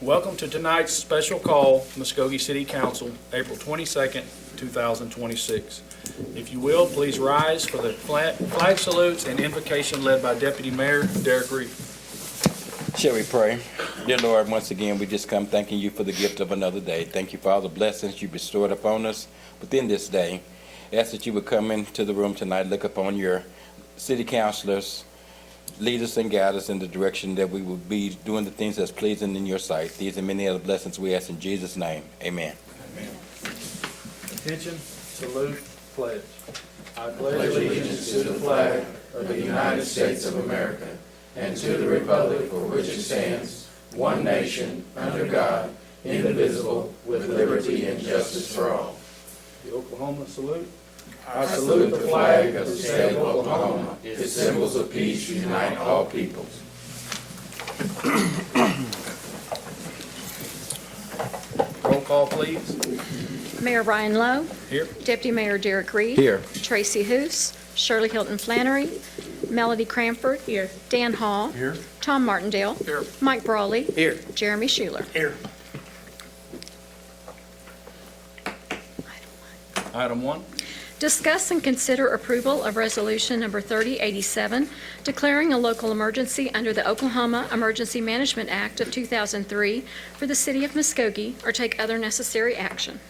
Welcome to tonight's special call, Muskogee City Council, April 22nd, 2026. If you will, please rise for the flag salutes and invocation led by Deputy Mayor Derek Reed. Shall we pray? Dear Lord, once again, we just come thanking you for the gift of another day. Thank you for all the blessings you bestowed upon us within this day. I ask that you would come into the room tonight, look upon your city councilors, lead us and guide us in the direction that we will be doing the things that's pleasing in your sight. These and many other blessings we ask in Jesus' name. Amen. Amen. Attention, salute, pledge. I pledge allegiance to the flag of the United States of America and to the republic for which it stands, one nation, under God, indivisible, with liberty and justice for all. The Oklahoma salute. I salute the flag of the state of Oklahoma. Its symbols of peace unite all peoples. Roll call, please. Mayor Ryan Lowe. Here. Deputy Mayor Derek Reed. Here. Tracy Hoos. Shirley Hilton Flannery. Melody Cranford. Here. Dan Hall. Here. Tom Martindale. Here. Mike Brawley. Here. Jeremy Schuler. Here. Item 1. Discuss and consider approval of Resolution Number 3087, declaring a local emergency under the Oklahoma Emergency Management Act of 2003 for the city of Muskogee, or take other necessary action.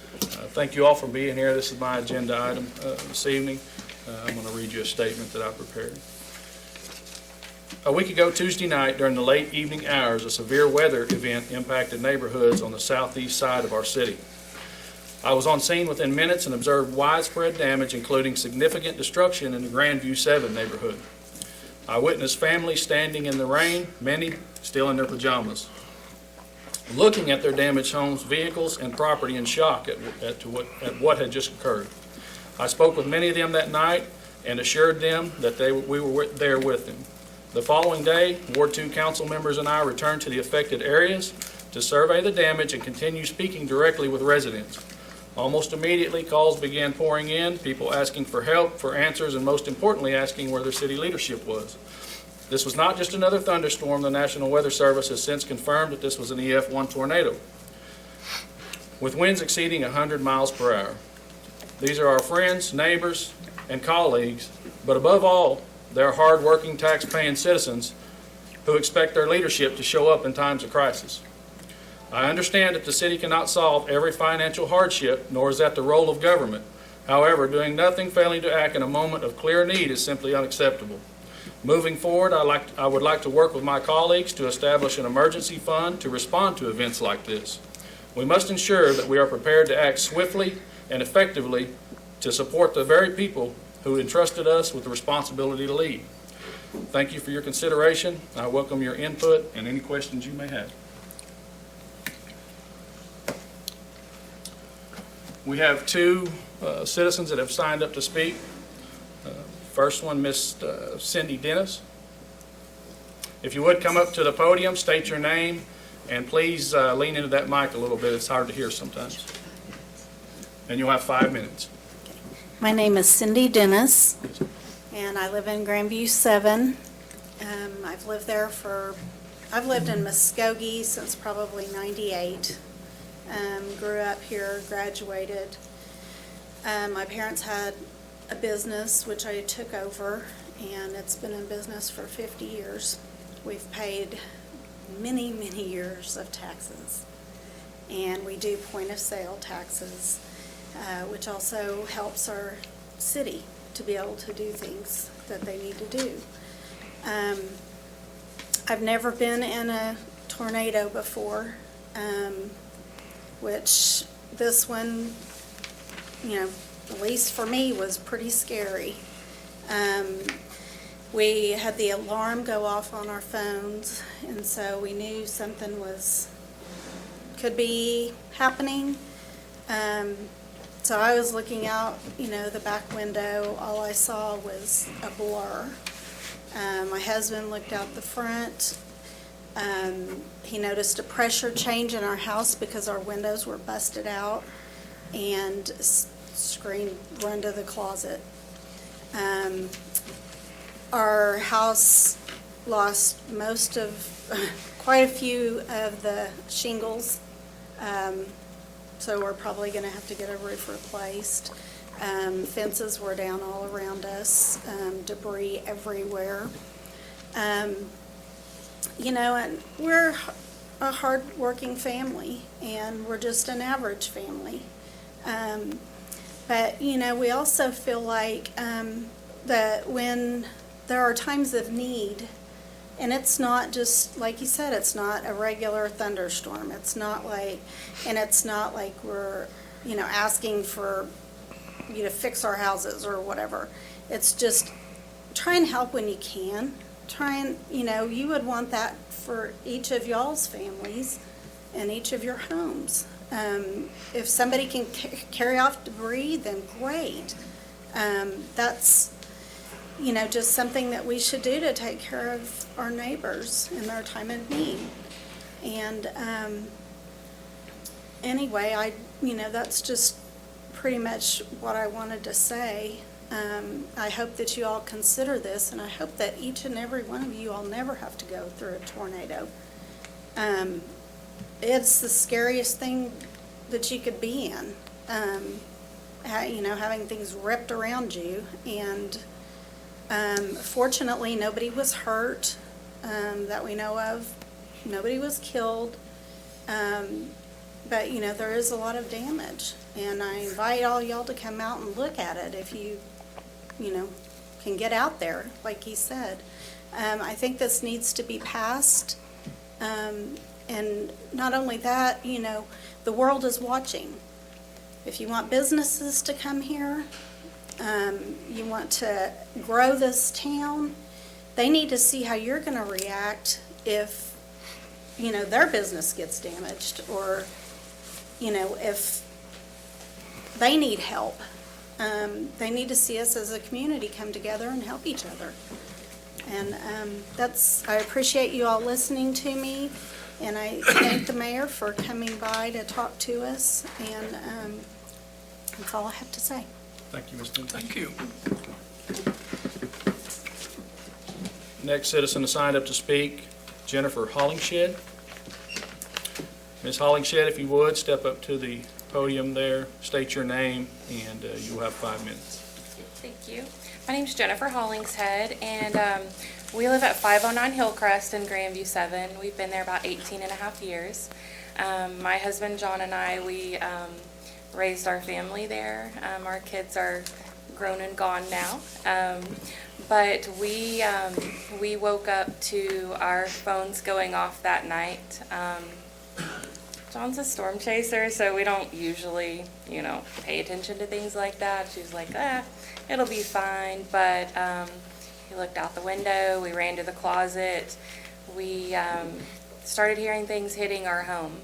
Thank you all for being here. This is my agenda item this evening. I'm going to read you a statement that I prepared. A week ago Tuesday night, during the late evening hours, a severe weather event impacted neighborhoods on the southeast side of our city. I was on scene within minutes and observed widespread damage, including significant destruction in the Grandview 7 neighborhood. I witnessed families standing in the rain, many still in their pajamas, looking at their damaged homes, vehicles, and property in shock at what had just occurred. I spoke with many of them that night and assured them that we were there with them. The following day, Ward 2 council members and I returned to the affected areas to survey the damage and continue speaking directly with residents. Almost immediately, calls began pouring in, people asking for help, for answers, and most importantly, asking where their city leadership was. This was not just another thunderstorm. The National Weather Service has since confirmed that this was an EF1 tornado, with winds exceeding 100 miles per hour. These are our friends, neighbors, and colleagues, but above all, they're hard-working, tax-paying citizens who expect their leadership to show up in times of crisis. I understand that the city cannot solve every financial hardship, nor is that the role of government. However, doing nothing, failing to act in a moment of clear need is simply unacceptable. Moving forward, I would like to work with my colleagues to establish an emergency fund to respond to events like this. We must ensure that we are prepared to act swiftly and effectively to support the very people who entrusted us with the responsibility to lead. Thank you for your consideration. I welcome your input and any questions you may have. We have two citizens that have signed up to speak. First one, Miss Cindy Dennis. If you would come up to the podium, state your name, and please lean into that mic a little bit. It's hard to hear sometimes. And you'll have 5 minutes. My name is Cindy Dennis, and I live in Grandview 7. I've lived in Muskogee since probably '98. Grew up here, graduated. My parents had a business which I took over, and it's been in business for 50 years. We've paid many, many years of taxes, and we do point-of-sale taxes, which also helps our city to be able to do things that they need to do. I've never been in a tornado before, which this one, at least for me, was pretty scary. We had the alarm go off on our phones, and so we knew something could be happening. So I was looking out, the back window. All I saw was a blur. My husband looked out the front. He noticed a pressure change in our house because our windows were busted out, and screamed, "Run to the closet." Our house lost quite a few of the shingles, so we're probably going to have to get a roof replaced. Fences were down all around us, debris everywhere. You know, and we're a hard-working family, and we're just an average family. But, you know, we also feel like that when there are times of need, and it's not just, like you said, it's not a regular thunderstorm. It's not like we're, you know, asking for you to fix our houses or whatever. It's just try and help when you can. Try and, you know, you would want that for each of y'all's families and each of your homes. If somebody can carry off debris, then great. That's, you know, just something that we should do to take care of our neighbors in their time of need. And anyway, you know, that's just pretty much what I wanted to say. I hope that you all consider this, and I hope that each and every one of you all never have to go through a tornado. It's the scariest thing that you could be in, you know, having things ripped around you. And fortunately, nobody was hurt that we know of. Nobody was killed. But, you know, there is a lot of damage. And I invite all y'all to come out and look at it if you know, can get out there, like he said. I think this needs to be passed. And not only that, you know, the world is watching. If you want businesses to come here, you want to grow this town, they need to see how you're going to react if, you know, their business gets damaged, or, you know, if they need help. They need to see us as a community come together and help each other. And I appreciate you all listening to me, and I thank the mayor for coming by to talk to us, and that's all I have to say. Thank you, Ms. Denton. Thank you. Next citizen assigned up to speak, Jennifer Hollingshed. Ms. Hollingshed, if you would, step up to the podium there, state your name, and you'll have 5 minutes. Thank you. My name's Jennifer Hollingshead, and we live at 509 Hillcrest in Grandview 7. We've been there about 18 and a half years. My husband John and I, we raised our family there. Our kids are grown and gone now. But we woke up to our phones going off that night. John's a storm chaser, so we don't usually, you know, pay attention to things like that. She's like, it'll be fine. But he looked out the window. We ran to the closet. We started hearing things hitting our home,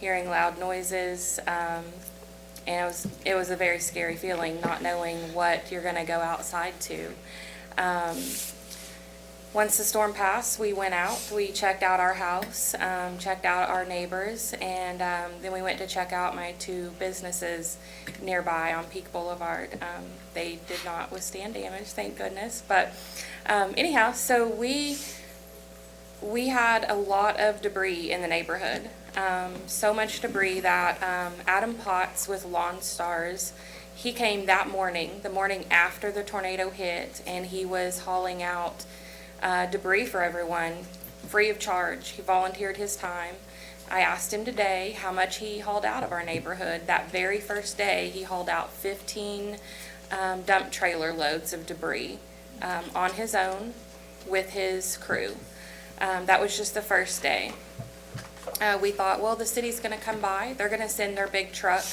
hearing loud noises, and it was a very scary feeling, not knowing what you're going to go outside to. Once the storm passed, we went out, we checked out our house, checked out our neighbors, and then we went to check out my 2 businesses nearby on Peak Boulevard. They did not withstand damage, thank goodness. But anyhow, so we had a lot of debris in the neighborhood. So much debris that Adam Potts with Lawn Stars, he came that morning, the morning after the tornado hit, and he was hauling out debris for everyone, free of charge. He volunteered his time. I asked him today how much he hauled out of our neighborhood. That very first day, he hauled out 15 dump trailer loads of debris on his own with his crew. That was just the first day. We thought, well, the city's going to come by. They're going to send their big truck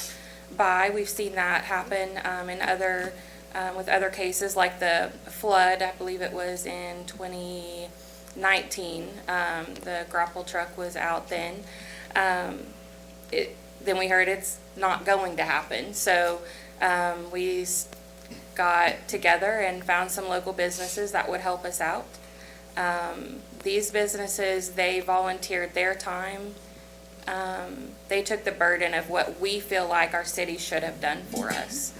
by. We've seen that happen in other with other cases, like the flood. I believe it was in 2019. The grapple truck was out then. Then we heard it's not going to happen. So we got together and found some local businesses that would help us out. These businesses, they volunteered their time. They took the burden of what we feel like our city should have done for us.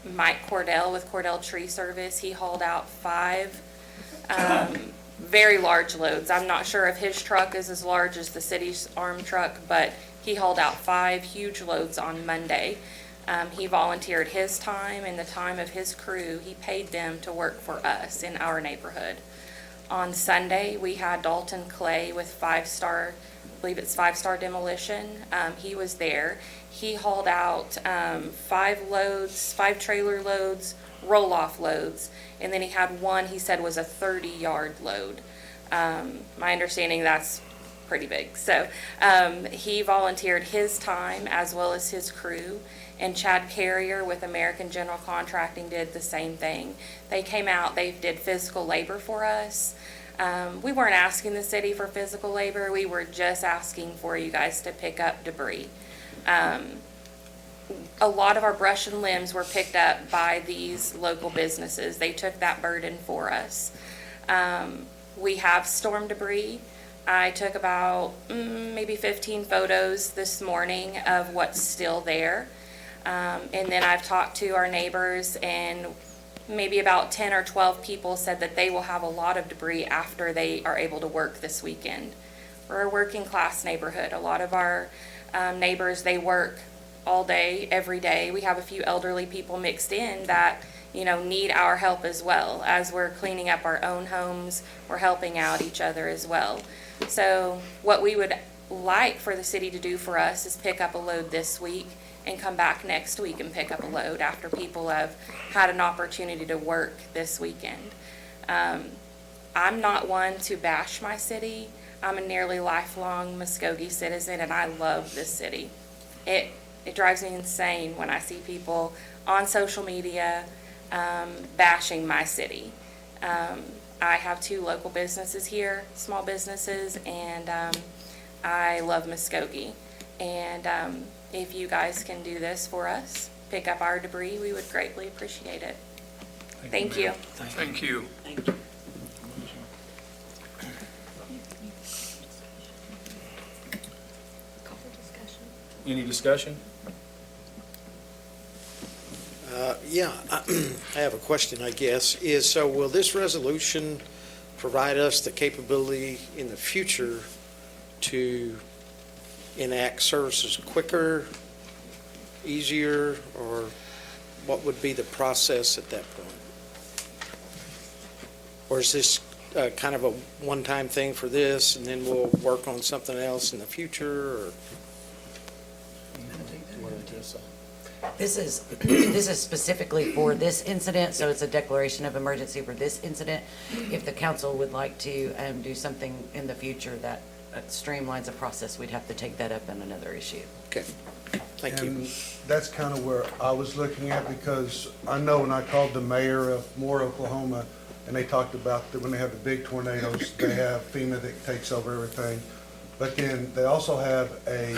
Mike Cordell with Cordell Tree Service, he hauled out 5 very large loads. I'm not sure if his truck is as large as the city's arm truck, but he hauled out 5 huge loads on Monday. He volunteered his time and the time of his crew. He paid them to work for us in our neighborhood. On Sunday, we had Dalton Clay with 5-Star, I believe it's 5-Star Demolition. He was there. He hauled out 5 loads, 5 trailer loads, roll-off loads, and then he had one he said was a 30-yard load. My understanding that's pretty big. So he volunteered his time as well as his crew, and Chad Carrier with American General Contracting did the same thing. They came out, they did physical labor for us. We weren't asking the city for physical labor, we were just asking for you guys to pick up debris. A lot of our brush and limbs were picked up by these local businesses. They took that burden for us. We have storm debris. I took about maybe 15 photos this morning of what's still there. And then I've talked to our neighbors, and maybe about 10 or 12 people said that they will have a lot of debris after they are able to work this weekend. We're a working class neighborhood. A lot of our neighbors, they work all day, every day. We have a few elderly people mixed in that, you know, need our help as well. As we're cleaning up our own homes, we're helping out each other as well. So what we would like for the city to do for us is pick up a load this week and come back next week and pick up a load after people have had an opportunity to work this weekend. I'm not one to bash my city. I'm a nearly lifelong Muskogee citizen, and I love this city. It drives me insane when I see people on social media bashing my city. I have 2 local businesses here, small businesses, and I love Muskogee. And if you guys can do this for us, pick up our debris, we would greatly appreciate it. Thank you. Thank you. Any discussion? Yeah, I have a question, I guess. So will this resolution provide us the capability in the future to enact services quicker, easier, or what would be the process at that point? Or is this kind of a one-time thing for this, and then we'll work on something else in the future, or? This is specifically for this incident, so it's a declaration of emergency for this incident. If the council would like to do something in the future that streamlines the process, we'd have to take that up in another issue. Okay, thank you. And that's kind of where I was looking at, because I know when I called the mayor of Moore, Oklahoma, and they talked about that when they have the big tornadoes, they have FEMA that takes over everything. But then they also have a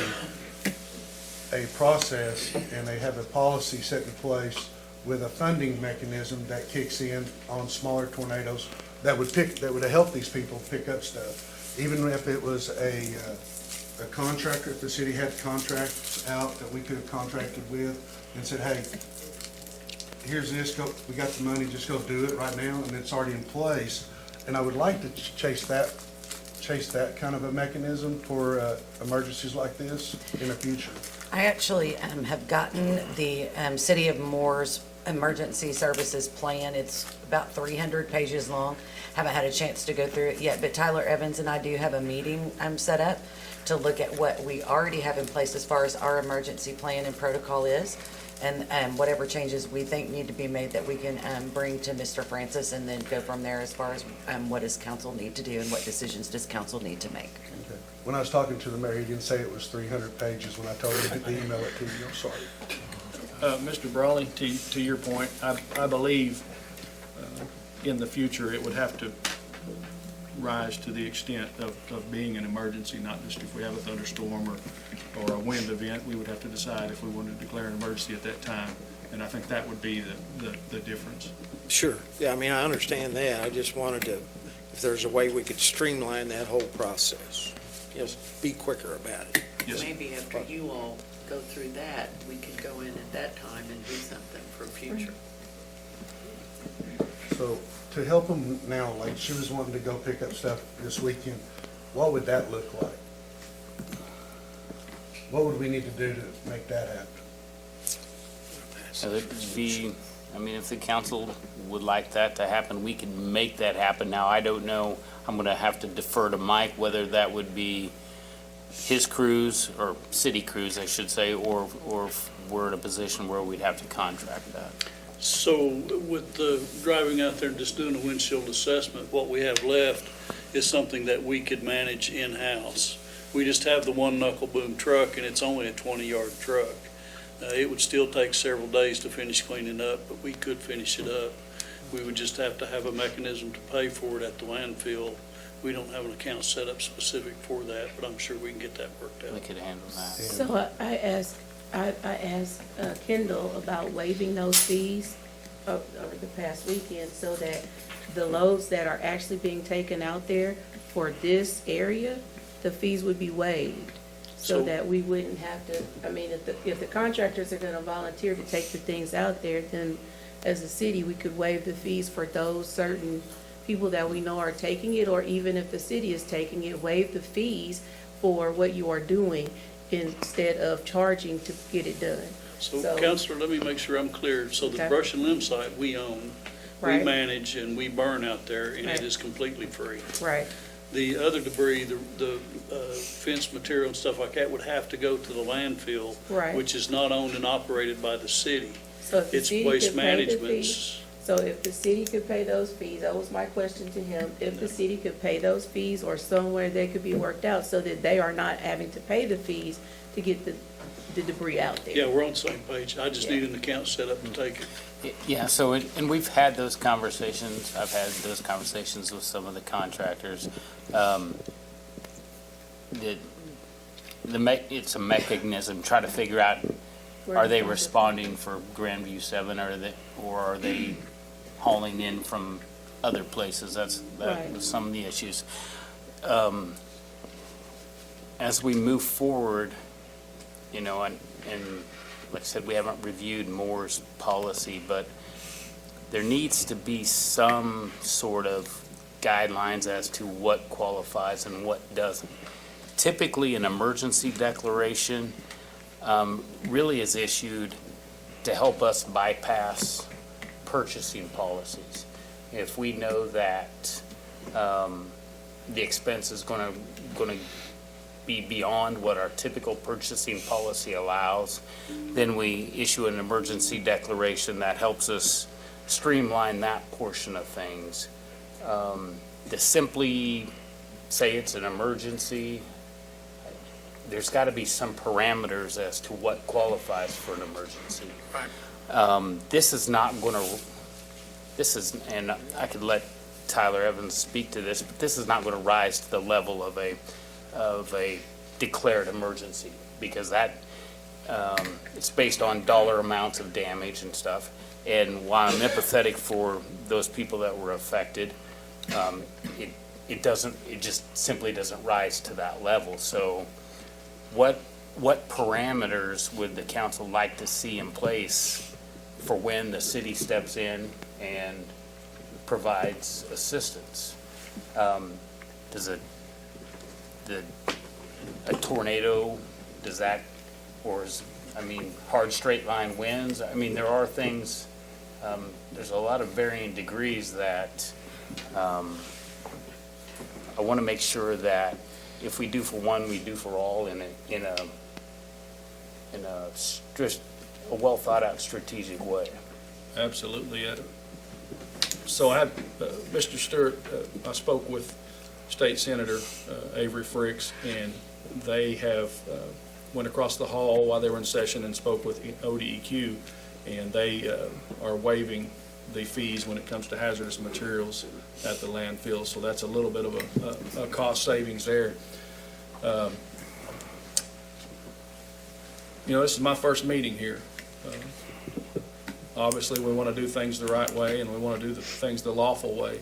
process, and they have a policy set in place with a funding mechanism that kicks in on smaller tornadoes that would help these people pick up stuff. Even if it was a contractor, if the city had contracts out that we could have contracted with and said, hey, here's this, we got the money, just go do it right now, and it's already in place. And I would like to chase that kind of a mechanism for emergencies like this in the future. I actually have gotten the City of Moore's emergency services plan. It's about 300 pages long. Haven't had a chance to go through it yet, but Tyler Evans and I do have a meeting set up to look at what we already have in place as far as our emergency plan and protocol is, and whatever changes we think need to be made that we can bring to Mr. Francis, and then go from there as far as what does council need to do and what decisions does council need to make. Okay. When I was talking to the mayor, he didn't say it was 300 pages when I told him to email it to you. I'm sorry. Mr. Brawley, to your point, I believe in the future it would have to rise to the extent of being an emergency, not just if we have a thunderstorm or a wind event. We would have to decide if we wanted to declare an emergency at that time, and I think that would be the difference. Sure, yeah, I mean, I understand that. I just wanted to, if there's a way we could streamline that whole process, just be quicker about it. Yes. Maybe after you all go through that, we could go in at that time and do something for future. So to help them now, like she was wanting to go pick up stuff this weekend, what would that look like? What would we need to do to make that happen? So it'd be, I mean, if the council would like that to happen, we can make that happen. Now, I don't know, I'm gonna have to defer to Mike whether that would be his crews, or city crews, I should say, or if we're in a position where we'd have to contract that. So with the driving out there and just doing a windshield assessment, what we have left is something that we could manage in-house. We just have the one knuckle boom truck, and it's only a 20-yard truck. It would still take several days to finish cleaning up, but we could finish it up. We would just have to have a mechanism to pay for it at the landfill. We don't have an account set up specific for that, but I'm sure we can get that worked We out. could handle that. So I asked Kendall about waiving those fees over the past weekend so that the loads that are actually being taken out there for this area, the fees would be waived. So So- that we wouldn't have to, I mean, if the contractors are gonna volunteer to take the things out there, then as a city, we could waive the fees for those certain people that we know are taking it, or even if the city is taking it, waive the fees for what you are doing instead of charging to get it done. So Counselor, let me make sure I'm clear. So the Okay. brush and limb site we own, we Right. manage, and we burn out there, and Right. it is completely free. Right, The other debris, the fence material and stuff like that would have to go to the landfill, right. which is not owned and operated by the city. So if the It's city Waste could pay the fees, Management's. so if the city could pay those fees, that was my question to him, if the city could pay those fees or somewhere they could be worked out so that they are not having to pay the fees to get the debris out there. Yeah, we're on the same page. I just Yeah. need an account set up to take it. Yeah, so, and we've had those conversations, I've had those conversations with some of the contractors. It's a mechanism, try to figure out, are they responding for Grandview 7, or are they hauling in from other places? That Right. was some of the issues. As we move forward, you know, and like I said, we haven't reviewed Moore's policy, but there needs to be some sort of guidelines as to what qualifies and what doesn't. Typically, an emergency declaration really is issued to help us bypass purchasing policies. If we know that the expense is going to be beyond what our typical purchasing policy allows, then we issue an emergency declaration that helps us streamline that portion of things. To simply say it's an emergency, there's got to be some parameters as to what qualifies for an emergency. This is not going to, and I could let Tyler Evans speak to this, but this is not going to rise to the level of a declared emergency, because that, it's based on dollar amounts of damage and stuff. And while I'm empathetic for those people that were affected, it just simply doesn't rise to that level. So what parameters would the council like to see in place for when the city steps in and provides assistance? Does a tornado, does that, or is, I mean, hard straight line winds? I mean, there are things, there's a lot of varying degrees that I want to make sure that if we do for one, we do for all in a well thought out strategic way. Absolutely. So Mr. Stewart, I spoke with State Senator Avery Fricks, and they have went across the hall while they were in session and spoke with ODEQ, and they are waiving the fees when it comes to hazardous materials at the landfill. So that's a little bit of a cost savings there. You know, this is my first meeting here. Obviously, we want to do things the right way, and we want to do the things the lawful way.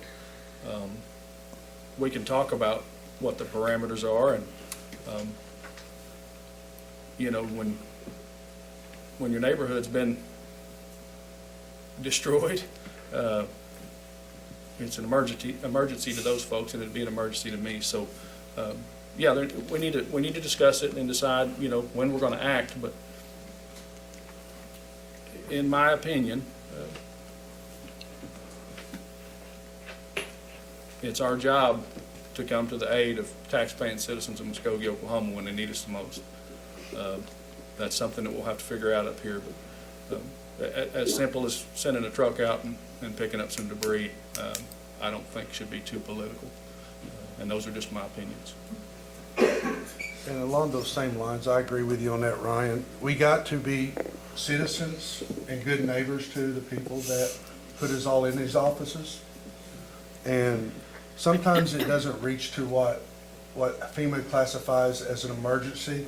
We can talk about what the parameters are, and, you know, when your neighborhood's been destroyed, it's an emergency to those folks, and it'd be an emergency to me. So, yeah, we need to discuss it and decide, when we're going to act. But in my opinion, it's our job to come to the aid of tax-paying citizens of Muskogee, Oklahoma when they need us the most. That's something that we'll have to figure out up here. But as simple as sending a truck out and picking up some debris, I don't think should be too political. And those are just my opinions. And along those same lines, I agree with you on that, Ryan. We got to be citizens and good neighbors to the people that put us all in these offices. And sometimes it doesn't reach to what FEMA classifies as an emergency,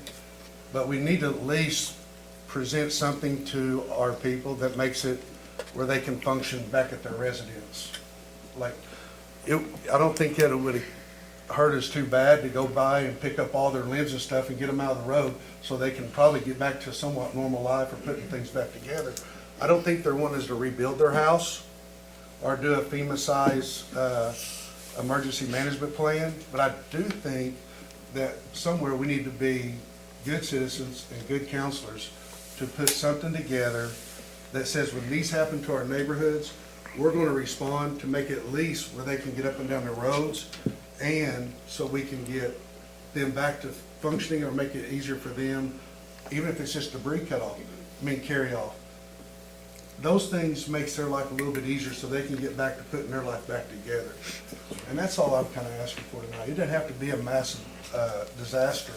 but we need to at least present something to our people that makes it where they can function back at their residence. Like, I don't think that it would hurt us too bad to go by and pick up all their limbs and stuff and get them out of the road so they can probably get back to a somewhat normal life or putting things back together. I don't think they're wanting us to rebuild their house or do a FEMA-size emergency management plan, but I do think that somewhere we need to be good citizens and good counselors to put something together that says when these happen to our neighborhoods, we're going to respond to make it at least where they can get up and down the roads, and so we can get them back to functioning or make it easier for them, even if it's just debris carry off. Those things makes their life a little bit easier so they can get back to putting their life back together. And that's all I'm kind of asking for tonight. It doesn't have to be a massive disaster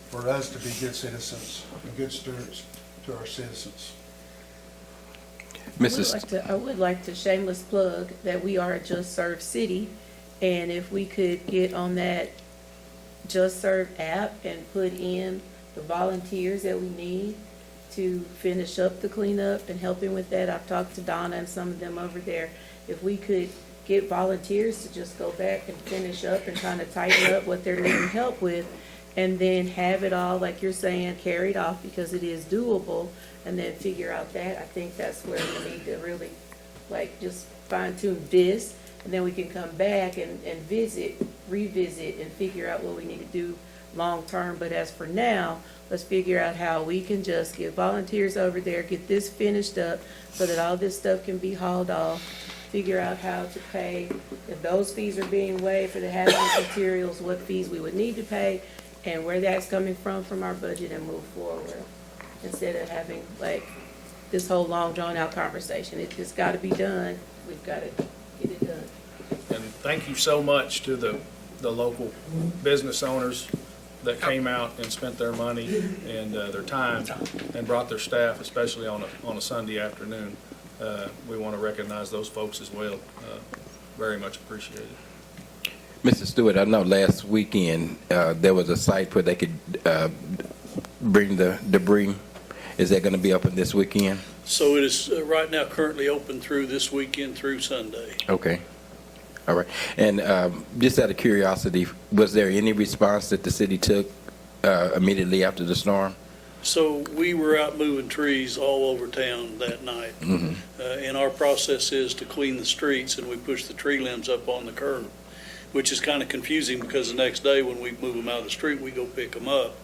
for us to be good citizens and good stewards to our citizens. I would like to shameless plug that we are a Just Serve city, and if we could get on that Just Serve app and put in the volunteers that we need to finish up the cleanup and helping with that. I've talked to Donna and some of them over there. If we could get volunteers to just go back and finish up and kind of tighten up what they're needing help with, and then have it all, like you're saying, carried off because it is doable, and then figure out that, I think that's where we need to really, just fine tune this, and then we can come back and revisit and figure out what we need to do long term. But as for now, let's figure out how we can just get volunteers over there, get this finished up so that all this stuff can be hauled off, figure out how to pay, if those fees are being waived for the hazardous materials, what fees we would need to pay, and where that's coming from our budget, and move forward. Instead of having this whole long drawn out conversation. It just gotta be done. We've gotta get it done. And thank you so much to the local business owners that came out and spent their money and their time and brought their staff, especially on a Sunday afternoon. We want to recognize those folks as well. Very much appreciated. Mr. Stewart, I know last weekend there was a site where they could bring the debris. Is that going to be open this weekend? So it is right now currently open through this weekend through Sunday. Okay. All right. And just out of curiosity, was there any response that the city took immediately after the storm? So we were out moving trees all over town that night. Mm-hmm. And our process is to clean the streets, and we push the tree limbs up on the curb, which is kind of confusing because the next day when we move them out of the street, we go pick them up,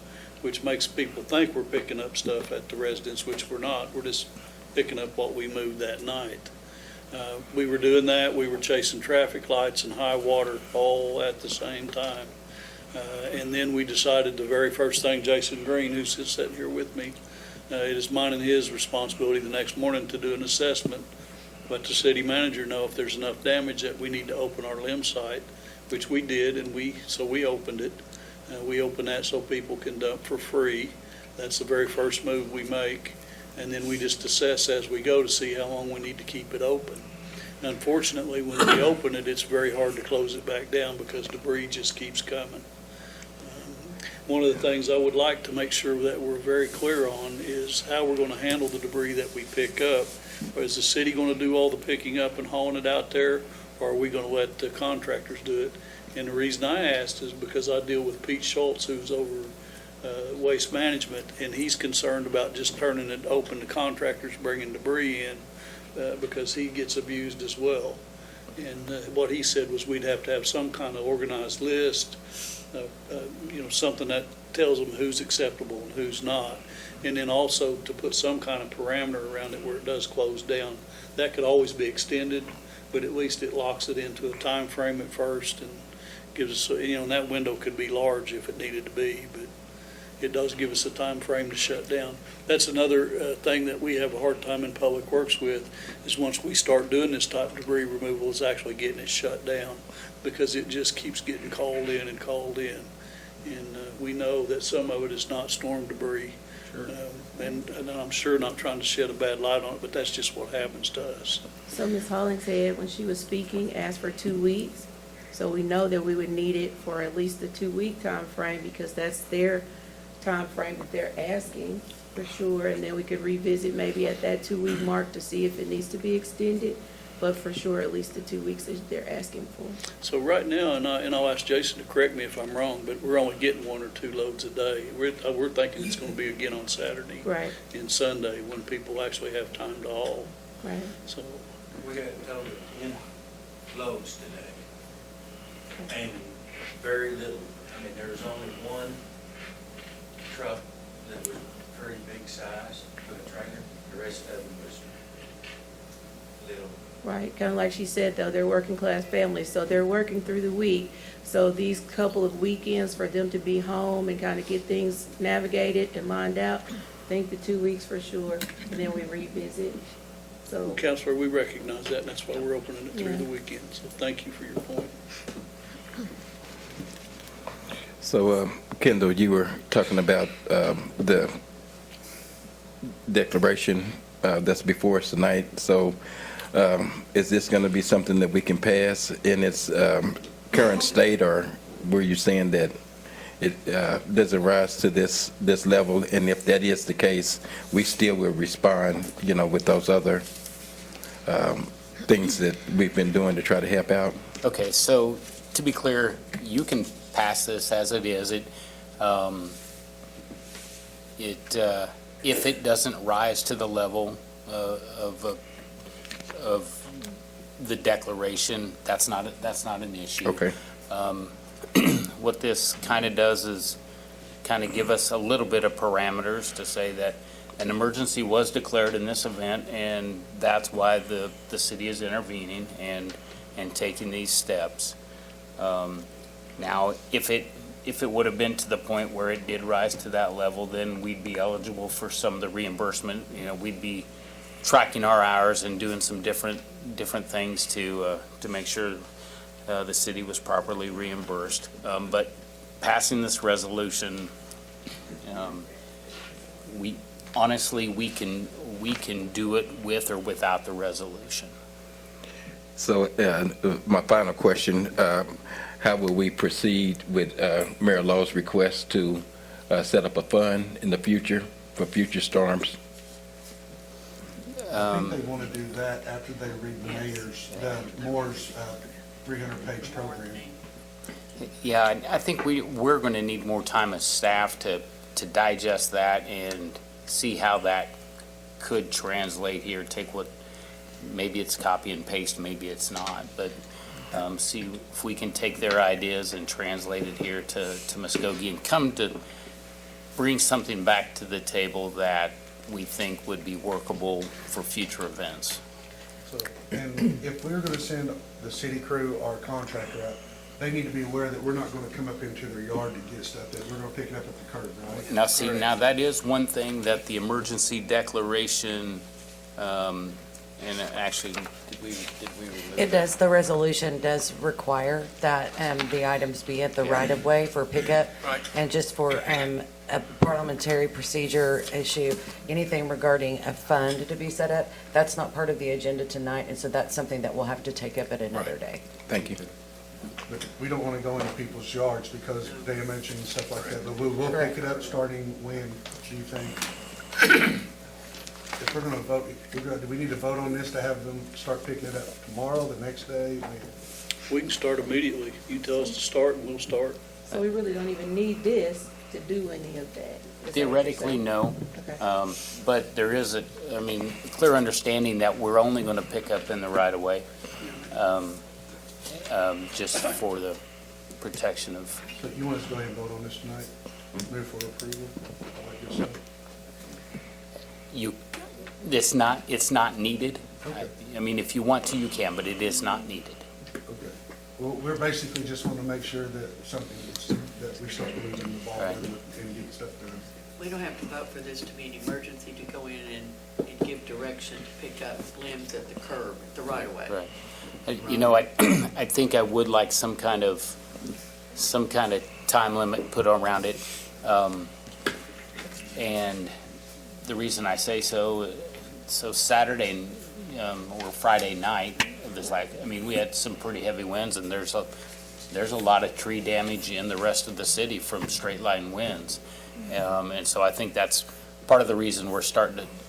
which makes people think we're picking up stuff at the residence, which we're not. We're just picking up what we moved that night. We were doing that. We were chasing traffic lights and high water all at the same time. And then we decided the very first thing, Jason Green, who's sitting here with me, it is mine and his responsibility the next morning to do an assessment, let the city manager know if there's enough damage that we need to open our limb site, which we did, and we opened it. We opened that so people can dump for free. That's the very first move we make. And then we just assess as we go to see how long we need to keep it open. Unfortunately, when we open it, it's very hard to close it back down because debris just keeps coming. One of the things I would like to make sure that we're very clear on is how we're going to handle the debris that we pick up. Is the city going to do all the picking up and hauling it out there, or are we going to let the contractors do it? And the reason I asked is because I deal with Pete Schultz, who's over waste management, and he's concerned about just turning it open to contractors bringing debris in because he gets abused as well. And what he said was we'd have to have some kind of organized list, something that tells them who's acceptable and who's not. And then also to put some kind of parameter around it where it does close down. That could always be extended, but at least it locks it into a time frame at first and gives us, and that window could be large if it needed to be, but it does give us a time frame to shut down. That's another thing that we have a hard time in Public Works with, is once we start doing this type of debris removal, is actually getting it shut down, because it just keeps getting called in and called in. And we know that some of it is not storm debris. Sure. And I'm sure not trying to shed a bad light on it, but that's just what happens to us. So Ms. Hollingshead, when she was speaking, asked for 2 weeks. So we know that we would need it for at least the 2-week time frame, because that's their time frame that they're asking for sure. And then we could revisit maybe at that 2-week mark to see if it needs to be extended. But for sure, at least the 2 weeks that they're asking for. So right now, and I'll ask Jason to correct me if I'm wrong, but we're only getting 1 or 2 loads a day. We're thinking it's going to be again on Saturday Right, and Sunday when people actually have time to haul. right. So We had a total of 10 loads today, and very little. I mean, there was only one truck that was pretty big size with a trailer. The rest of them was little. Right, kind of like she said, though, they're working class families, so they're working through the week. So these couple of weekends for them to be home and kind of get things navigated and lined out, I think the 2 weeks for sure, and then we revisit. So, Counselor, we recognize that, and that's why we're opening it through Yeah. the weekend. So thank you for your point. So, Kendall, you were talking about the declaration that's before us tonight. So, is this going to be something that we can pass in its current state, or were you saying that it doesn't rise to this level? And if that is the case, we still will respond, with those other things that we've been doing to try to help out? Okay, so to be clear, you can pass this as it is. If it doesn't rise to the level of the declaration, that's not an issue. Okay. What this kind of does is kind of give us a little bit of parameters to say that an emergency was declared in this event, and that's why the city is intervening and taking these steps. Now, if it would have been to the point where it did rise to that level, then we'd be eligible for some of the reimbursement. We'd be tracking our hours and doing some different things to make sure the city was properly reimbursed. But passing this resolution, we can do it with or without the resolution. So, my final question, how will we proceed with Mayor Low's request to set up a fund in the future for future storms? I think they want to do that after they read Moore's 300-page program. Yeah, I think we're going to need more time as staff to digest that and see how that could translate here. Take what, maybe it's copy and paste, maybe it's not, but see if we can take their ideas and translate it here to Muskogee and come to bring something back to the table that we think would be workable for future events. So, and if we're going to send the city crew or contractor out, they need to be aware that we're not going to come up into their yard to get stuff, that we're going to pick it up at the curb, right? Now, see, now that is one thing that the emergency declaration, and actually, did we remove It does, the resolution does require that the items be at the right-of-way for pickup. Right. And just for a parliamentary procedure issue, anything regarding a fund to be set up, that's not part of the agenda tonight, and so that's something that we'll have to take up at another day. Thank you. But we don't want to go into people's yards because they mentioned stuff like that, but we'll pick it up starting when, do you think? If we're going to vote, do we need to vote on this to have them start picking it up tomorrow, the next day? We can start immediately. You tell us to start and we'll start. so we really don't even need this to do any of that. Is that what you're Theoretically, saying? no. Okay. But there is clear understanding that we're only going to pick up in the right of way. just for the protection of, So you want us to go ahead and vote on this tonight? Move for approval? Like you said? it's not needed. Okay. I mean, if you want to, you can, but it is not needed. Okay. Well, we're basically just want to make sure that something gets, that we start moving the ball Right. and get stuff done. We don't have to vote for this to be an emergency to go in and give direction to pick up limbs at the curb, the right of way. Right. You know, I think I would like some kind of time limit put around it. And the reason I say so Saturday or Friday night, it was like, I mean, we had some pretty heavy winds, and there's a lot of tree damage in the rest of the city from straight line winds. And so I think that's part of the reason we're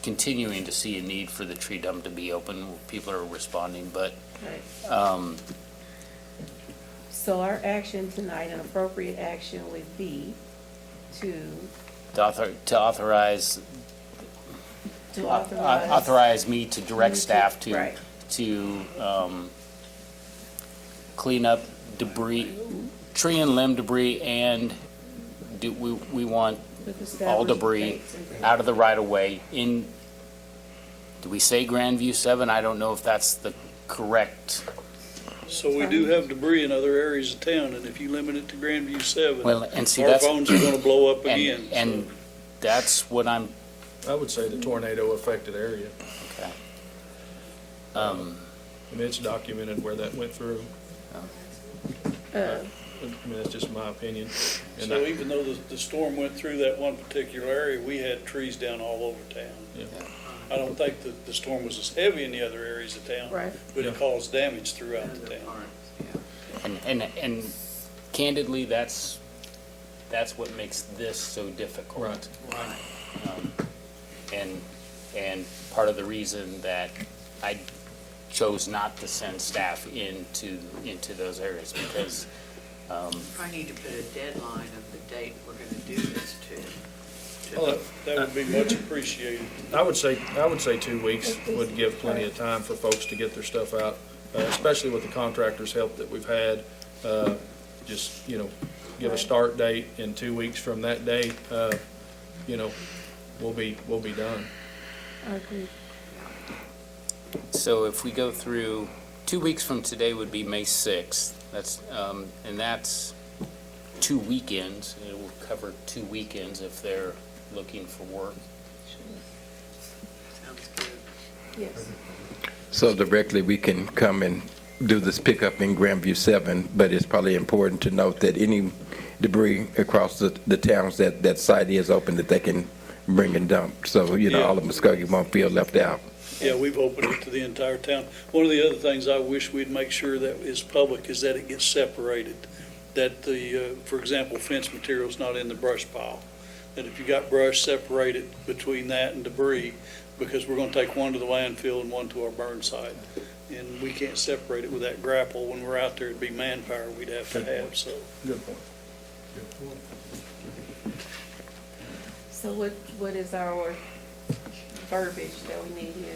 continuing to see a need for the tree dump to be open. People are responding, but Right. So our action tonight, an appropriate action would be to authorize me to direct staff Right. to clean up debris, tree and limb debris, and we want with all established debris dates and things. out of the right of way in, do we say Grandview 7? I don't know if that's the correct, So we do have debris in other areas of town, and if you limit it to Grandview 7, well, and see, our that's, phones are gonna blow up again. and that's what I'm, I would say the tornado affected area. okay. I mean, it's documented where that went through. I mean, that's just my opinion. And So even though the storm went through that one particular area, we had trees down all over town. Yeah. I don't think that the storm was as heavy in the other areas of town, Right. but Yeah. it caused damage throughout the town. And candidly, that's what makes this so difficult. Right. And part of the reason that I chose not to send staff into those areas, because, Probably need to put a deadline of the date we're gonna do this to. Well, that would be much appreciated. I would say 2 weeks would give plenty of time for folks to get their stuff out, especially with the contractors' help that we've had. Just, give a start date in 2 weeks from that day, we'll be done. I agree. so if we go through, 2 weeks from today would be May 6th. And that's 2 weekends. It will cover 2 weekends if they're looking for work. Sounds good. Yes. So directly, we can come and do this pickup in Grandview 7, but it's probably important to note that any debris across the towns that site is open, that they can bring and dump. So, Yeah. all of Muskogee won't feel left out. Yeah, we've opened it to the entire town. One of the other things I wish we'd make sure that is public is that it gets separated. That for example, fence material's not in the brush pile. That if you got brush, separate it between that and debris, because we're gonna take one to the landfill and one to our burn site. And we can't separate it with that grapple. When we're out there, it'd be manpower we'd have to have, so. Good point. So what is our verbiage that we need here?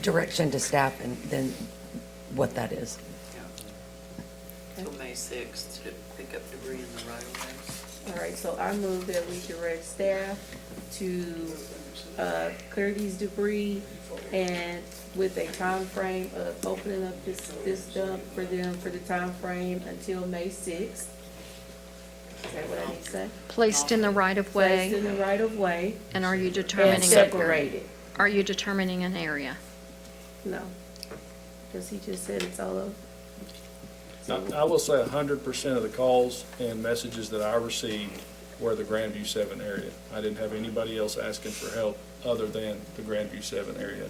Direction to staff, and then what that is. Till May 6th to pick up debris in the right of way. All right, so I move that we direct staff to clear these debris, and with a time frame of opening up this dump for them for the time frame until May 6th. Is that what I need to say? Placed in the right of Placed in way, the right of way and are you and determining, separated. are you determining an area? No, because he just said it's all over. I will say 100% of the calls and messages that I received were the Grandview 7 area. I didn't have anybody else asking for help other than the Grandview 7 area.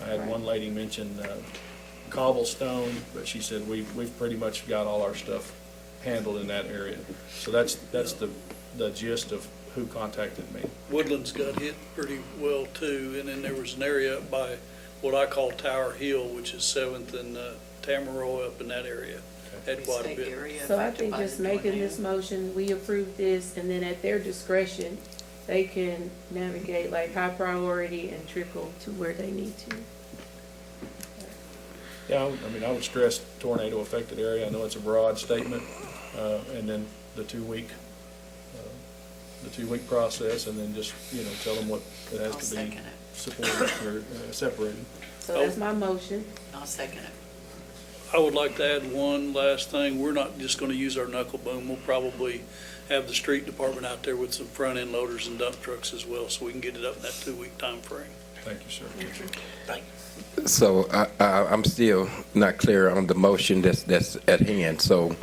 I had one lady mention cobblestone, but she said we've pretty much got all our stuff handled in that area. So that's the gist of who contacted me. Woodlands got hit pretty well too, and then there was an area up by what I call Tower Hill, which is 7th and Tamaroa up in that area. Had quite a State bit. area So I affected think by just the making this tornado. motion, we approve this, and then at their discretion, they can navigate like high priority and trickle to where they need to. Yeah, I mean, I would stress tornado-affected area. I know it's a broad statement, and then the two-week process, and then just, tell them what it has I'll to second be it. supported or separated. So that's my motion. I'll second it. I would like to add one last thing. We're not just going to use our knuckle boom. We'll probably have the street department out there with some front-end loaders and dump trucks as well, so we can get it up in that 2-week time frame. Thank you, sir. So I'm still not clear on the motion that's at hand. So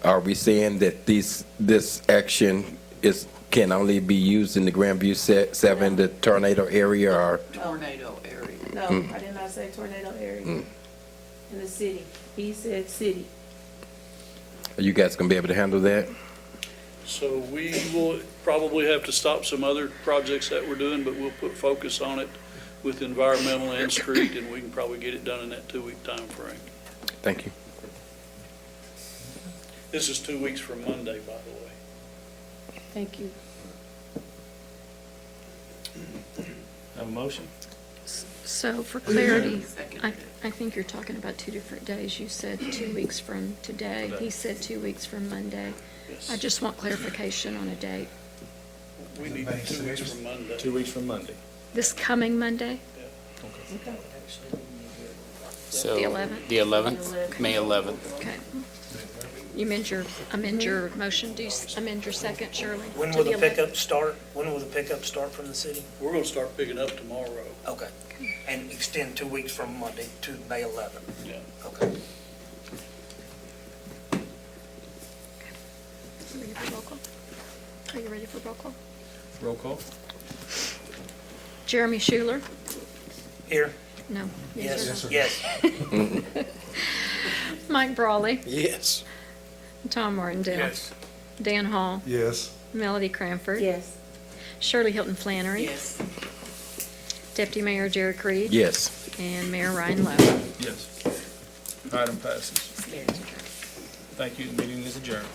are we saying that this action can only be used in the Grandview 7, the tornado area, or? Tornado area. No, I did not say tornado area. In the city. He said city. Are you guys gonna be able to handle that? So we will probably have to stop some other projects that we're doing, but we'll put focus on it with environmental and street, and we can probably get it done in that 2-week time frame. Thank you. This is 2 weeks from Monday, by the way. Thank you. Have a motion? So for clarity, Second I it. I think you're talking about two different days. You said 2 weeks from today. He said 2 weeks from Monday. I just want clarification on a date. We need 2 weeks from Monday. 2 weeks from Monday. This coming Monday? So, The 11th? The 11th, May 11th. Okay. You amend your motion. Do you amend your second, Shirley? When to will the the 11th? pickup start? When will the pickup start from the city? We're going to start picking up tomorrow. Okay. And extend 2 weeks from Monday to May 11th? Yeah. Okay. Ready for roll call? Are you ready for roll call? Roll call? Jeremy Schuler? Here? No. Yes. or no? Yes. Mike Brawley? Yes. Tom Martindale? Dan Hall? Yes. Melody Cranford? Yes. Shirley Hilton Flannery? Yes. Deputy Mayor Jerry Creed? Yes. And Mayor Ryan Lowe? Yes. Item passes. Thank you. The meeting is adjourned.